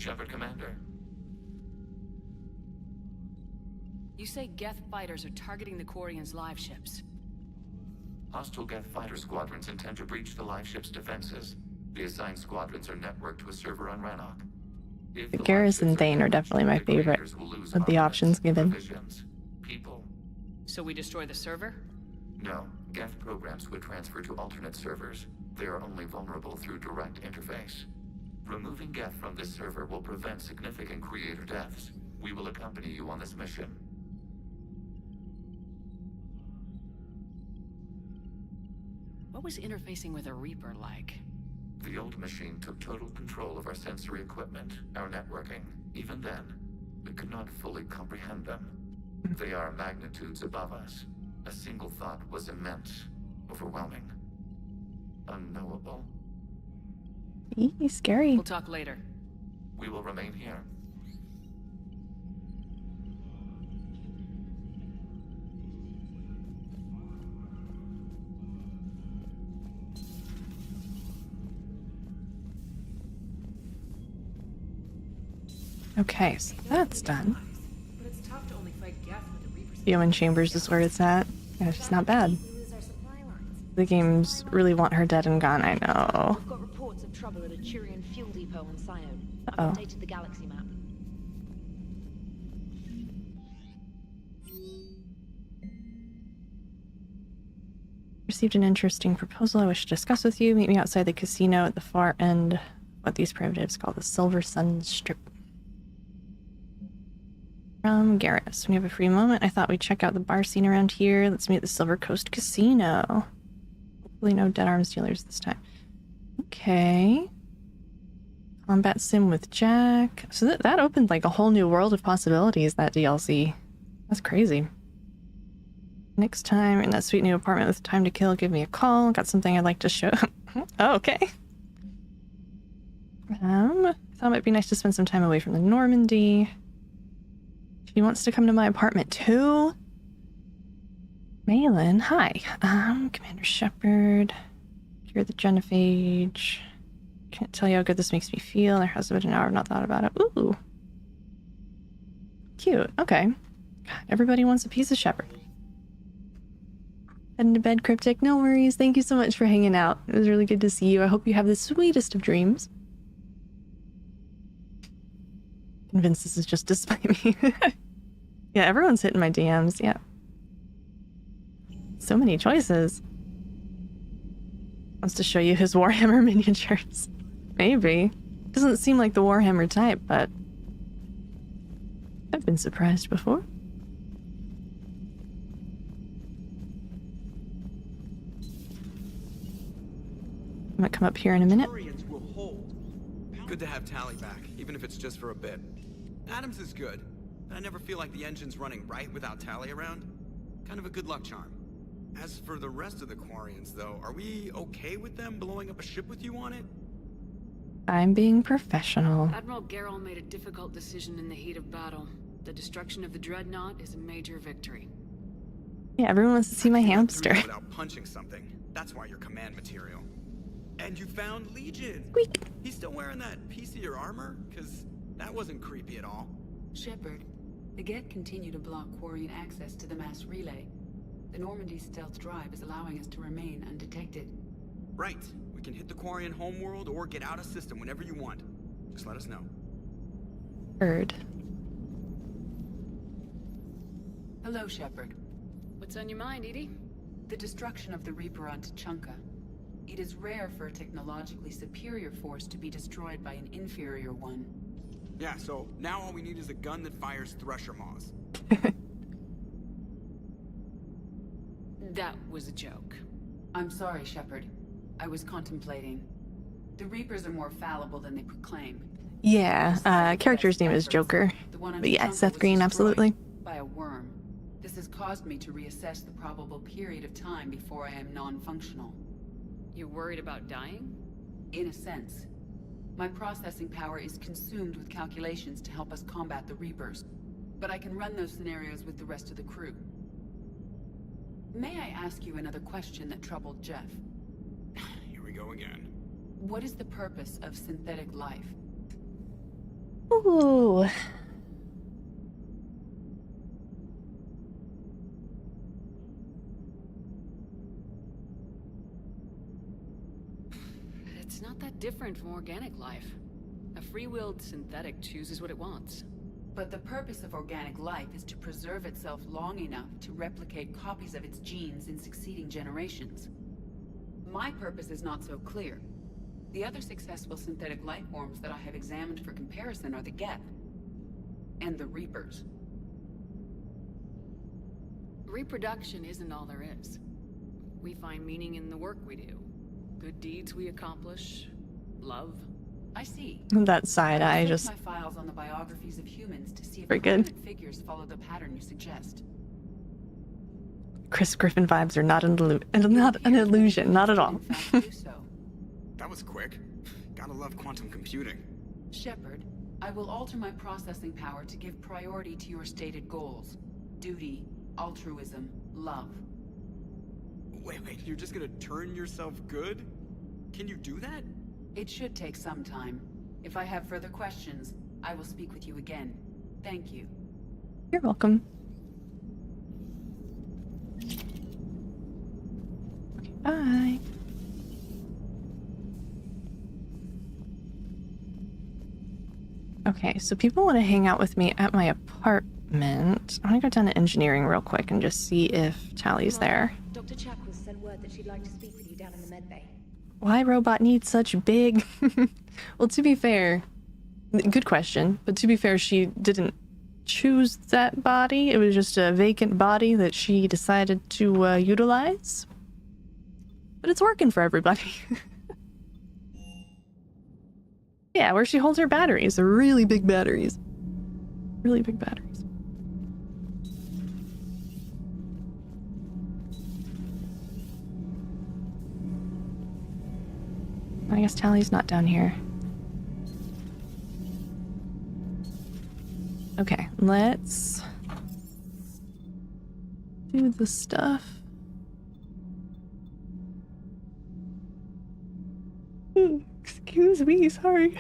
Shepard, Commander. You say Geth fighters are targeting the Quarians' live ships. Hostile Geth fighter squadrons intend to breach the live ship's defenses. The assigned squadrons are networked to a server on Rannoch. The Garrison Thane are definitely my favorite of the options given. People. So we destroy the server? No, Geth programs would transfer to alternate servers. They are only vulnerable through direct interface. Removing Geth from this server will prevent significant creator deaths. We will accompany you on this mission. What was interfacing with a Reaper like? The old machine took total control of our sensory equipment, our networking. Even then, we could not fully comprehend them. They are magnitudes above us. A single thought was immense, overwhelming, unknowable. Eee, scary. We'll talk later. We will remain here. Okay, so that's done. But it's tough to only fight Geth with the Reapers. Human Chambers is where it's at. Yeah, it's not bad. The games really want her dead and gone, I know. We've got reports of trouble at a Turian fuel depot on Scion. Uh-oh. I've updated the galaxy map. Received an interesting proposal I wish to discuss with you. Meet me outside the casino at the far end. What these primitives call the Silver Sun Strip. From Garrus. When you have a free moment, I thought we'd check out the bar scene around here. Let's meet at the Silver Coast Casino. Hopefully no dead arms dealers this time. Okay. Combat sim with Jack. So that opened like a whole new world of possibilities, that DLC. That's crazy. Next time in that sweet new apartment with time to kill, give me a call. Got something I'd like to show. Oh, okay. I thought it might be nice to spend some time away from the Normandy. She wants to come to my apartment too. Malin, hi. Commander Shepard. You're the Genophage. Can't tell you how good this makes me feel. There hasn't been an hour I've not thought about it. Ooh. Cute. Okay. God, everybody wants a piece of Shepard. Heading to bed, Cryptic. No worries. Thank you so much for hanging out. It was really good to see you. I hope you have the sweetest of dreams. Convinced this is just to spite me. Yeah, everyone's hitting my DMs. Yeah. So many choices. Wants to show you his Warhammer miniatures. Maybe. Doesn't seem like the Warhammer type, but I've been surprised before. I might come up here in a minute. Will hold. Good to have Tally back, even if it's just for a bit. Adams is good, but I never feel like the engine's running right without Tally around. Kind of a good luck charm. As for the rest of the Quarians, though, are we okay with them blowing up a ship with you on it? I'm being professional. Admiral Gerrel made a difficult decision in the heat of battle. The destruction of the Dreadnought is a major victory. Yeah, everyone wants to see my hamster. Without punching something. That's why you're command material. And you found Legion. Squeak. He's still wearing that piece of your armor? Because that wasn't creepy at all. Shepard, the Geth continue to block Quarian access to the mass relay. The Normandy stealth drive is allowing us to remain undetected. Right. We can hit the Quarian homeworld or get out of system whenever you want. Just let us know. Heard. Hello, Shepard. What's on your mind, Edie? The destruction of the Reaper on Tuchanka. It is rare for a technologically superior force to be destroyed by an inferior one. Yeah, so now all we need is a gun that fires thresher maws. That was a joke. I'm sorry, Shepard. I was contemplating. The Reapers are more fallible than they proclaim. Yeah, character's name is Joker. But yeah, Seth Green, absolutely. By a worm. This has caused me to reassess the probable period of time before I am non-functional. You're worried about dying? In a sense. My processing power is consumed with calculations to help us combat the Reapers. But I can run those scenarios with the rest of the crew. May I ask you another question that troubled Jeff? Here we go again. What is the purpose of synthetic life? Ooh. It's not that different from organic life. A free-willed synthetic chooses what it wants. But the purpose of organic life is to preserve itself long enough to replicate copies of its genes in succeeding generations. My purpose is not so clear. The other successful synthetic life forms that I have examined for comparison are the Geth and the Reapers. Reproduction isn't all there is. We find meaning in the work we do. Good deeds we accomplish. Love. I see. That side eye just... my files on the biographies of humans to see if very good. prominent figures follow the pattern you suggest. Chris Griffin vibes are not an illusion, not at all. In fact, do so. That was quick. Gotta love quantum computing. Shepard, I will alter my processing power to give priority to your stated goals. Duty, altruism, love. Wait, you're just gonna turn yourself good? Can you do that? It should take some time. If I have further questions, I will speak with you again. Thank you. You're welcome. Okay, bye. Okay, so people want to hang out with me at my apartment. I'm gonna go down to engineering real quick and just see if Tally's there. Dr. Chakwas sent word that she'd like to speak with you down in the med bay. Why robot needs such big... Well, to be fair, good question, but to be fair, she didn't choose that body. It was just a vacant body that she decided to utilize. But it's working for everybody. Yeah, where she holds her batteries. They're really big batteries. Really big batteries. I guess Tally's not down here. Okay, let's do the stuff. Excuse me, sorry.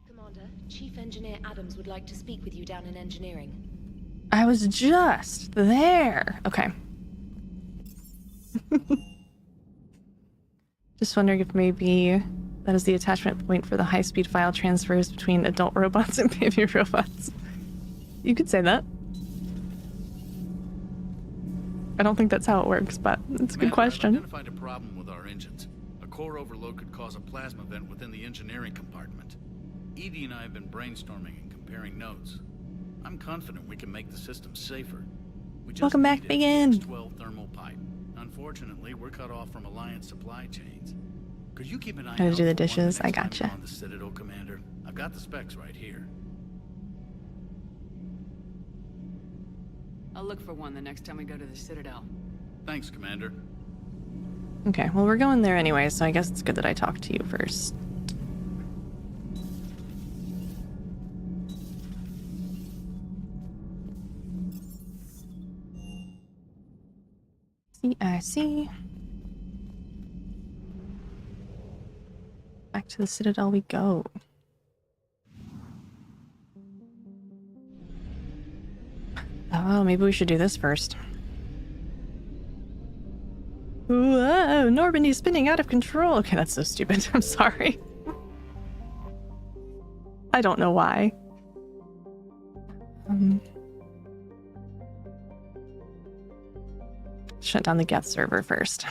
Commander, Chief Engineer Adams would like to speak with you down in engineering. I was just there. Okay. Just wondering if maybe that is the attachment point for the high-speed file transfers between adult robots and baby robots. You could say that. I don't think that's how it works, but it's a good question. I've identified a problem with our engines. A core overload could cause a plasma vent within the engineering compartment. Edie and I have been brainstorming and comparing notes. I'm confident we can make the system safer. We just Welcome back, need Big a N. X12 thermal pipe. Unfortunately, we're cut off from Alliance supply chains. Could you keep an eye Gotta out do the for one dishes. next I time gotcha. you're on the Citadel, Commander? I've got the specs right here. I'll look for one the next time we go to the Citadel. Thanks, Commander. Okay, well, we're going there anyway, so I guess it's good that I talk to you first. CIC. Back to the Citadel we go. Oh, maybe we should do this first. Whoa, Normandy's spinning out of control. Okay, that's so stupid. I'm sorry. I don't know why. Shut down the Geth server first.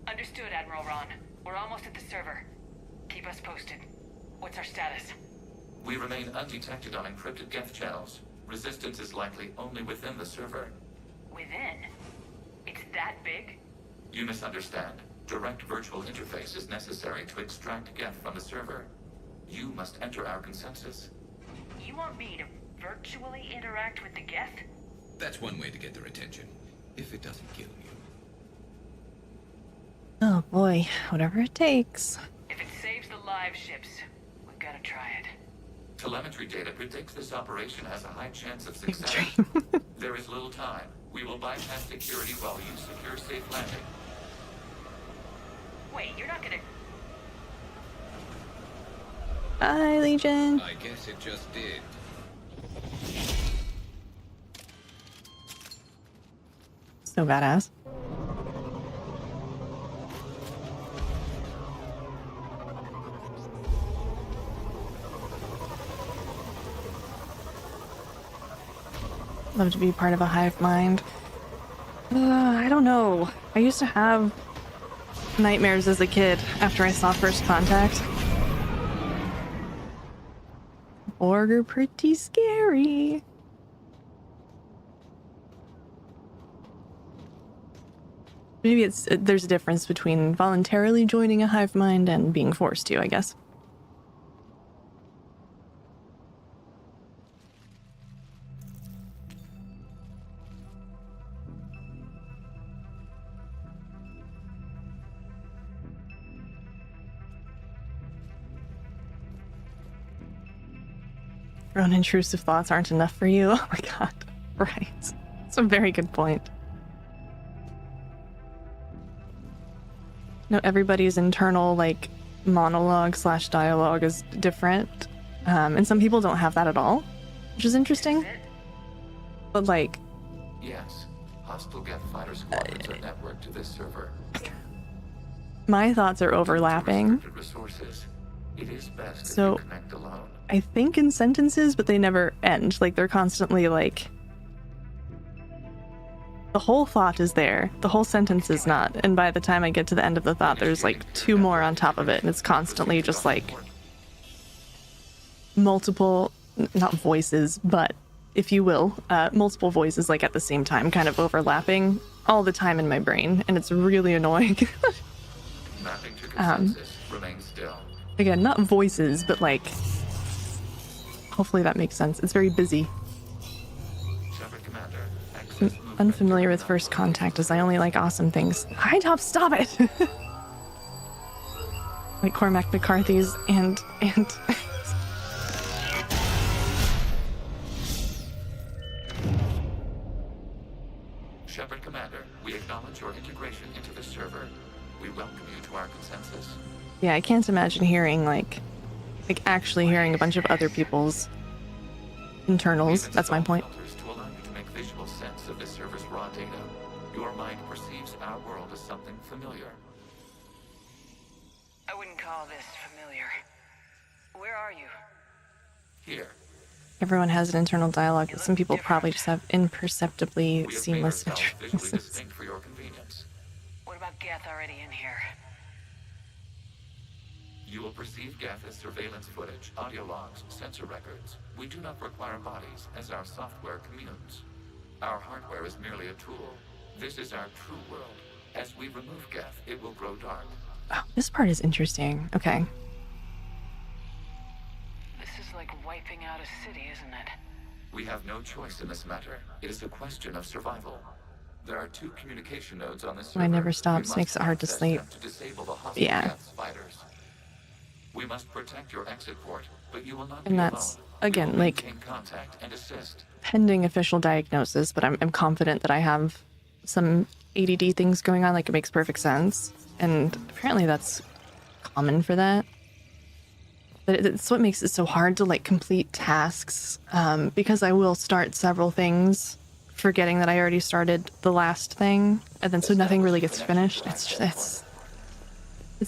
Understood, Admiral Ron. We're almost at the server. Keep us posted. What's our status? We remain undetected on encrypted Geth channels. Resistance is likely only within the server. Within? It's that big? You misunderstand. Direct virtual interface is necessary to extract Geth from the server. You must enter our consensus. You want me to virtually interact with the Geth? That's one way to get their attention, if it doesn't kill you. Oh boy, whatever it takes. If it saves the live ships, we've got to try it. Telemetry data predicts this operation has a high chance of success. There is little time. We will bypass security while you secure safe landing. Wait, you're not gonna... Bye, Legion. I guess it just did. So badass. Love to be part of a hive mind. I don't know. I used to have nightmares as a kid after I saw First Contact. Borg are pretty scary. Maybe there's a difference between voluntarily joining a hive mind and being forced to, I guess. Your own intrusive thoughts aren't enough for you. Oh my god. Right. That's a very good point. No, everybody's internal, like, monologue / dialogue is different. And some people don't have that at all, which is interesting. But, like... Yes. Hostile Geth fighter squadrons are networked to this server. My thoughts are overlapping. Resources. It is best So, if you connect alone. I think in sentences, but they never end. Like, they're constantly, like... The whole thought is there. The whole sentence is not. And by the time I get to the end of the thought, there's, like, 2 more on top of it. And it's constantly just, like... multiple... Not voices, but... if you will, multiple voices, like, at the same time, kind of overlapping all the time in my brain. And it's really annoying. Mapping to consensus. Remain still. Again, not voices, but, like... Hopefully that makes sense. It's very busy. I'm unfamiliar with First Contact as I only like awesome things. Hi, Top, stop it! Like Cormac McCarthy's and... Shepard Commander, we acknowledge your integration into the server. We welcome you to our consensus. Yeah, I can't imagine hearing, like actually hearing a bunch of other people's internals. That's my point. To allow you to make visual sense of the server's raw data. Your mind perceives our world as something familiar. I wouldn't call this familiar. Where are you? Here. Everyone has an internal dialogue, but some people probably just have imperceptibly seamless interfaces. For your convenience. What about Geth already in here? You will perceive Geth as surveillance footage, audio logs, sensor records. We do not require bodies, as our software communes. Our hardware is merely a tool. This is our true world. As we remove Geth, it will grow dark. Oh, this part is interesting. Okay. This is like wiping out a city, isn't it? We have no choice in this matter. It is a question of survival. There are 2 communication nodes on this server. Why never stops makes it hard to sleep. To disable the hostile Geth fighters. We must protect your exit port, but you will not and be that's, alone. again, like, Contact and assist. pending official diagnosis, but I'm confident that I have some ADD things going on, like, it makes perfect sense. And apparently that's common for that. But it's what makes it so hard to, like, complete tasks, because I will start several things, forgetting that I already started the last thing, and then so nothing really gets finished. It's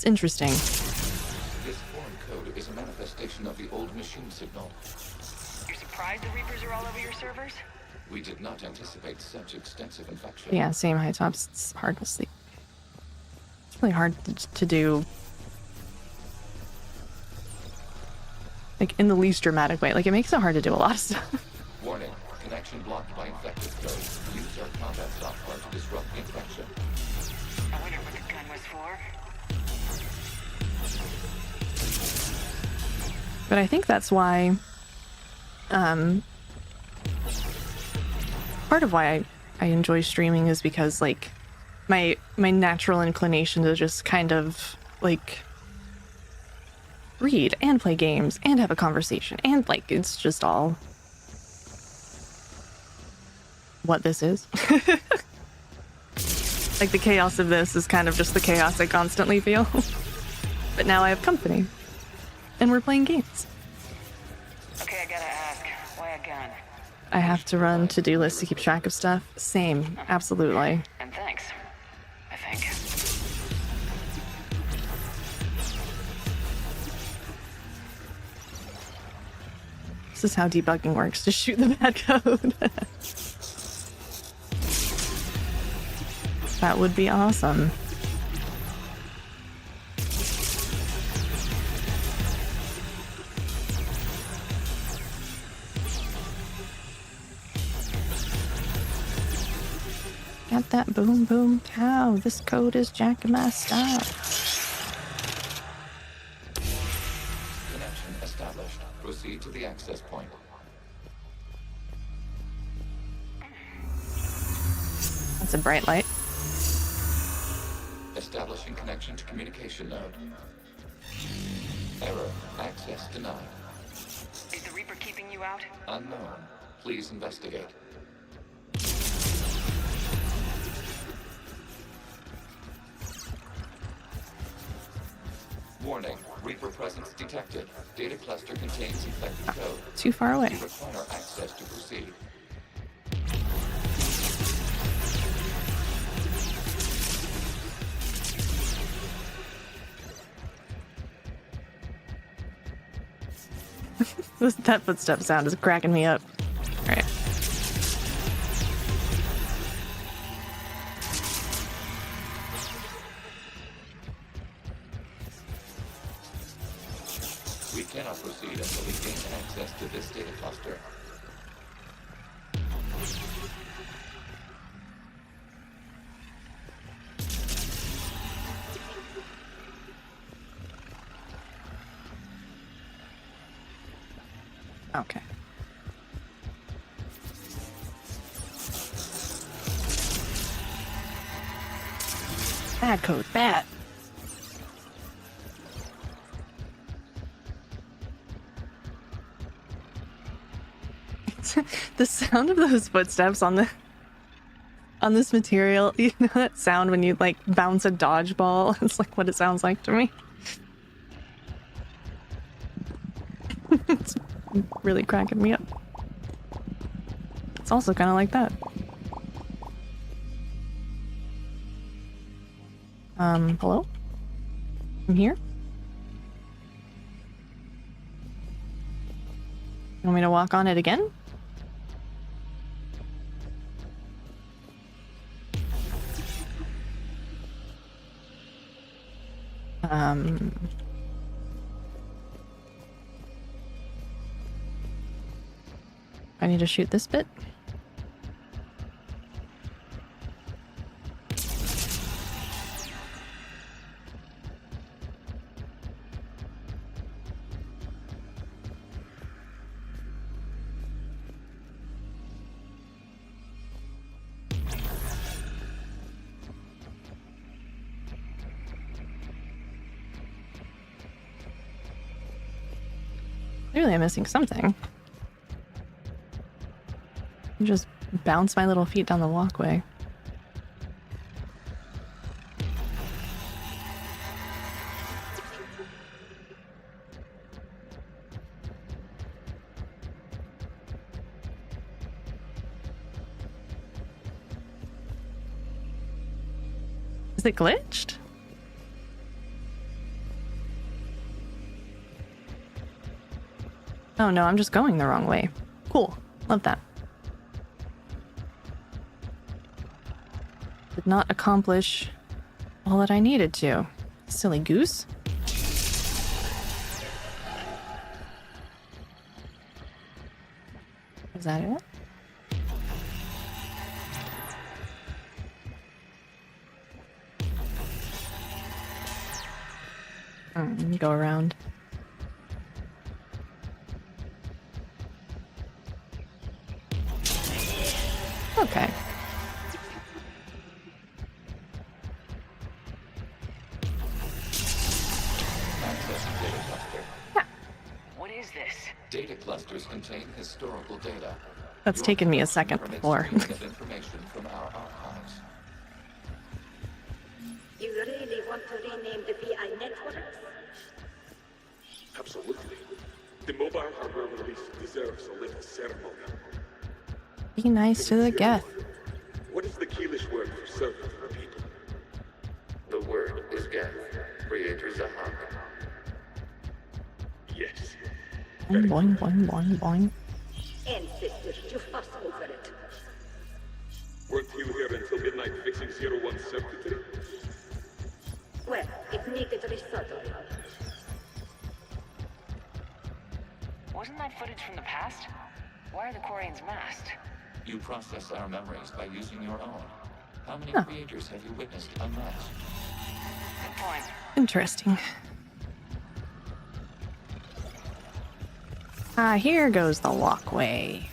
interesting. This foreign code is a manifestation of the old machine signal. You're surprised the Reapers are all over your servers? We did not anticipate such extensive infection. Yeah, same, high tops. It's hard to sleep. It's really hard to do, like, in the least dramatic way. Like, it makes it hard to do a lot of stuff. Warning, connection blocked by infected code. Use our combat software to disrupt the infection. I wonder what the gun was for. But I think that's why part of why I enjoy streaming is because, like, my natural inclination to just kind of, like, read and play games and have a conversation, and, like, it's just all what this is. Like, the chaos of this is kind of just the chaos I constantly feel. But now I have company. And we're playing games. Okay, I gotta ask, why a gun? I have to run to-do lists to keep track of stuff. Same, absolutely. And thanks, I think. This is how debugging works. Just shoot the bad code. That would be awesome. Got that boom boom cow. This code is jacking my stuff. Connection established. Proceed to the access point. That's a bright light. Establishing connection to communication node. Error. Access denied. Is the Reaper keeping you out? Unknown. Please investigate. Warning. Reaper presence detected. Data cluster contains infected code. Too far away. You require access to proceed. That footstep sound is cracking me up. Alright. We cannot proceed until we gain access to this data cluster. Okay. Bad code, bad. The sound of those footsteps on this material, you know that sound when you like bounce a dodgeball? It's like what it sounds like to me. It's really cracking me up. It's also kind of like that. Hello? I'm here? You want me to walk on it again? I need to shoot this bit. Clearly I'm missing something. Just bounce my little feet down the walkway. Is it glitched? Oh no, I'm just going the wrong way. Cool. Love that. Did not accomplish all that I needed to. Silly goose. Is that it? Go around. Okay. Accessing data cluster. What is this? Data clusters contain historical data. That's taken me a second Permits before. streaming of information from our archives. You really want to rename the VI networks? Absolutely. The mobile hardware release deserves a little ceremony. Be nice to the Geth. What is the Keelish word for servant for people? The word is Geth. Creator's a hunk. Yes. Boing, boing, boing, boing, boing. Ancestors, you fuss over it. Weren't you here until midnight fixing 01 circuitry? Well, it needed resettled. Wasn't that footage from the past? Why are the Quarians masked? You process our memories by using your own. How many Huh. creators have you witnessed unmasked? Good point. Interesting. Here goes the walkway.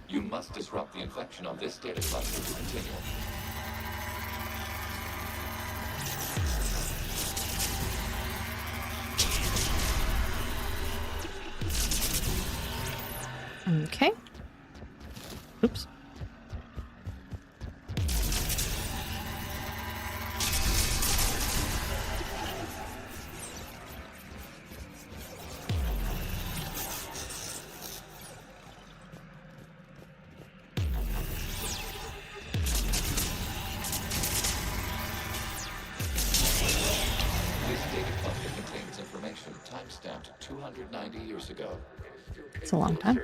You must disrupt the infection on this data cluster to continue. Okay. Oops. This data cluster contains information timestamped 290 years ago. It's a long time.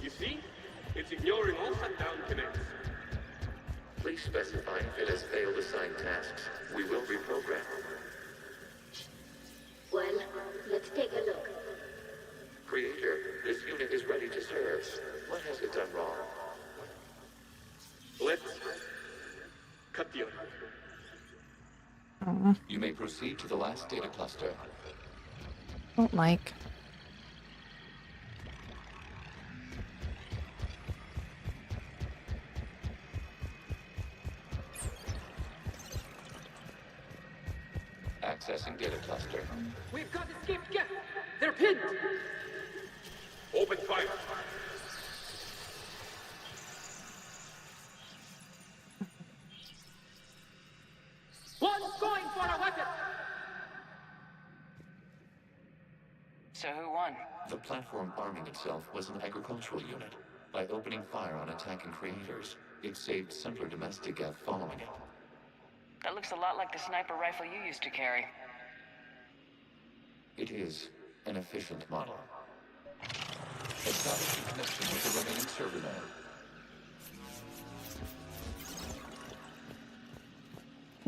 You see? It's ignoring all shutdown connects. Please specify if it has failed assigned tasks. We will reprogram. Well, let's take a look. Creator, this unit is ready to serve. What has it done wrong? Let's cut the other. You may proceed to the last data cluster. Don't like. Accessing data cluster. We've got escaped Geth! They're pinned! Open fire. One's going for a weapon! So who won? The platform arming itself was an agricultural unit. By opening fire on attacking creators, it saved simpler domestic Geth following it. That looks a lot like the sniper rifle you used to carry. It is an efficient model. Establish a connection with the remaining server node.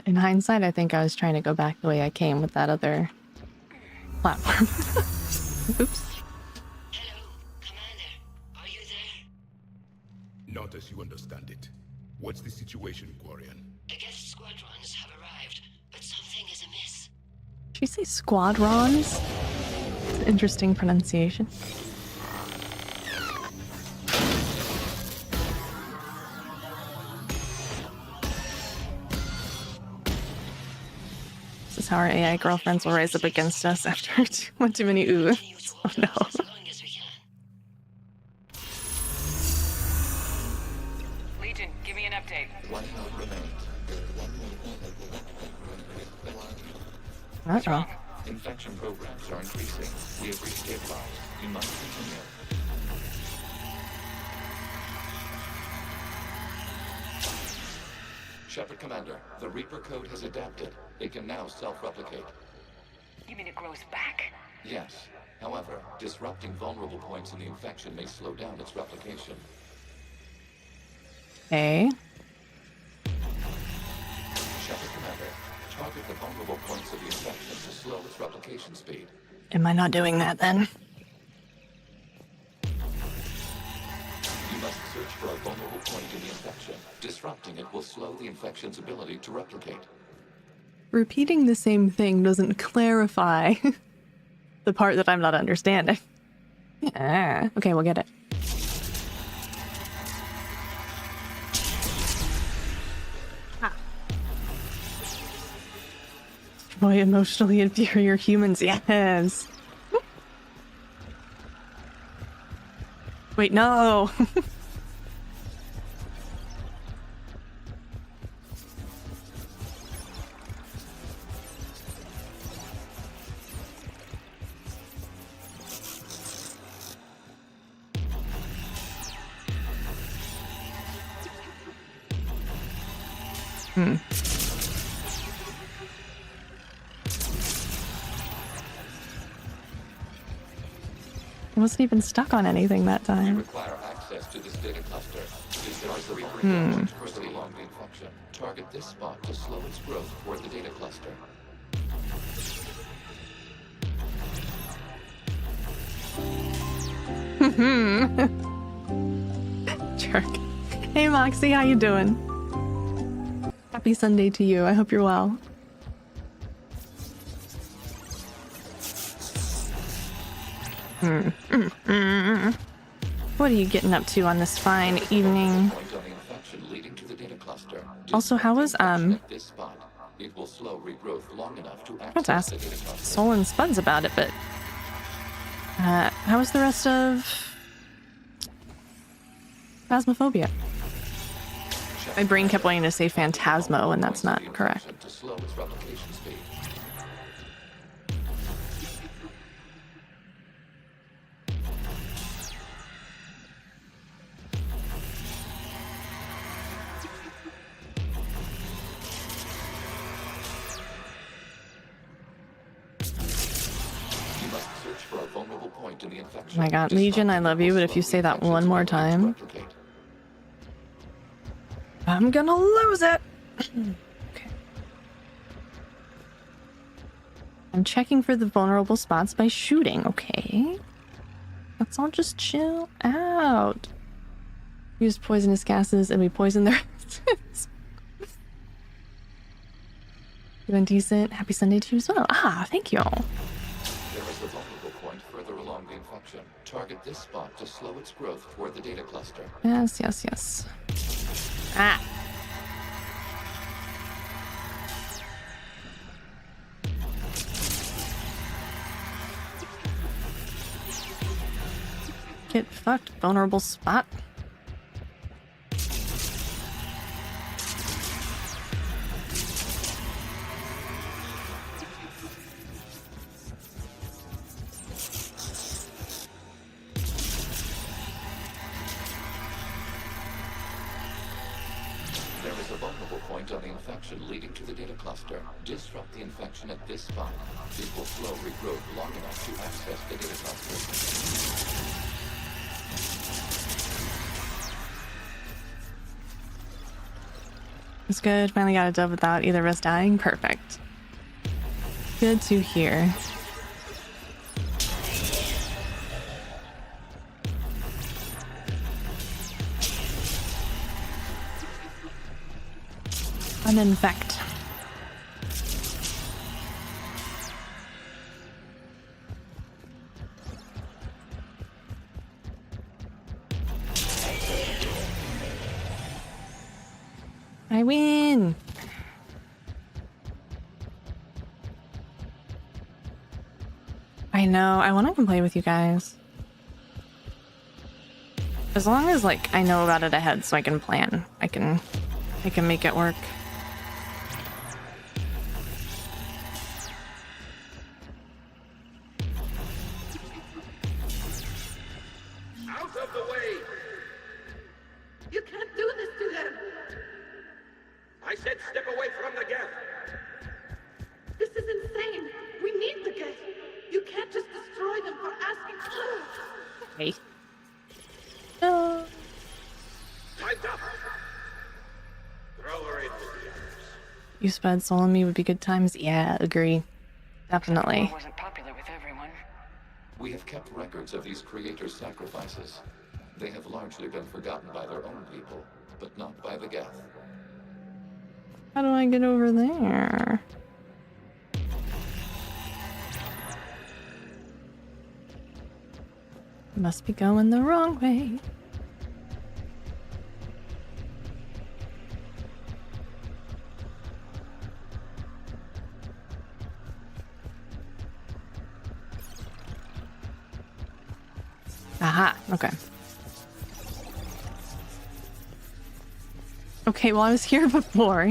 In hindsight, I think I was trying to go back the way I came with that other platform. Oops. Hello, Commander. Are you there? Not as you understand it. What's the situation, Quarian? The Geth squadrons have arrived, but something is amiss. Did you say squadrons? It's an interesting pronunciation. This is how our AI girlfriends will rise up against us after one too many oohs. Oh no. As long as we can. Legion, give me an update. One node remains. Uh-oh. Infection programs are increasing. We have restabilized. You must continue. Shepard Commander, the Reaper code has adapted. It can now self-replicate. You mean it grows back? Yes. However, disrupting vulnerable points in the infection may slow down its replication. Okay. Shepard Commander, target the vulnerable points of the infection to slow its replication speed. Am I not doing that then? You must search for a vulnerable point in the infection. Disrupting it will slow the infection's ability to replicate. Repeating the same thing doesn't clarify the part that I'm not understanding. Okay, we'll get it. Boy, emotionally inferior humans, yes. Wait, no. I wasn't even stuck on anything that time. Require access to this data cluster. Further along the infection. Target this spot to slow its growth toward the data cluster. Jerk. Hey Moxie, how you doing? Happy Sunday to you. I hope you're well. What are you getting up to on this fine evening? Also, how was I want to ask Soul and Spuds about it, but how was the rest of Phasmophobia? My brain kept wanting to say Phantasmo, and that's not correct. Oh my god, Legion, I love you, but if you say that one more time, I'm gonna lose it! Okay. I'm checking for the vulnerable spots by shooting, okay? Let's all just chill out. Use poisonous gases and we poison their resistance. Doing decent. Happy Sunday to you as well. Ah, thank you. There is a vulnerable point further along the infection. Target this spot to slow its growth toward the data cluster. Yes, yes, yes. Ah. Get fucked, vulnerable spot. On the infection leading to the data cluster. Disrupt the infection at this spot. It will slow regrowth long enough to access the data cluster. It's good. Finally got a dub without either of us dying. Perfect. Good to hear. Uninfect. I win! I know, I want to come play with you guys. As long as, like, I know about it ahead so I can plan. I can make it work. You sped Soul on me would be good times. Yeah, agree. Definitely. Wasn't popular with everyone. We have kept records of these creators' sacrifices. They have largely been forgotten by their own people, but not by the Geth. How do I get over there? Must be going the wrong way. Aha, okay. Okay, well I was here before.